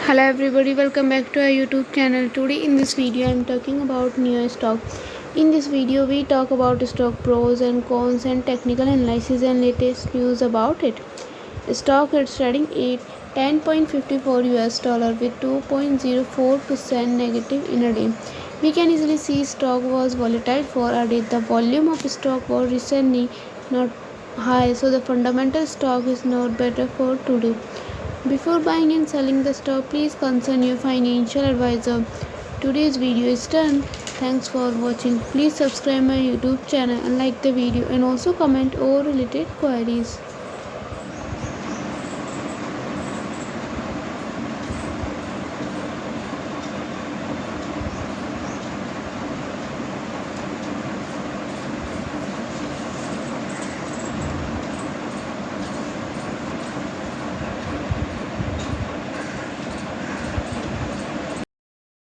Hello everybody, welcome back to our YouTube channel. Today in this video I am talking about NIO stock. In this video we talk about stock pros and cons and technical analysis and latest news about it. Stock is trading at 10.54 US dollar with 2.04% negative in a day. We can easily see stock was volatile for a day. The volume of stock was recently not high, so the fundamental stock is not better for today. Before buying and selling the stock, please consult your financial advisor. Today's video is done. Thanks for watching. Please subscribe my YouTube channel and like the video and also comment all related queries.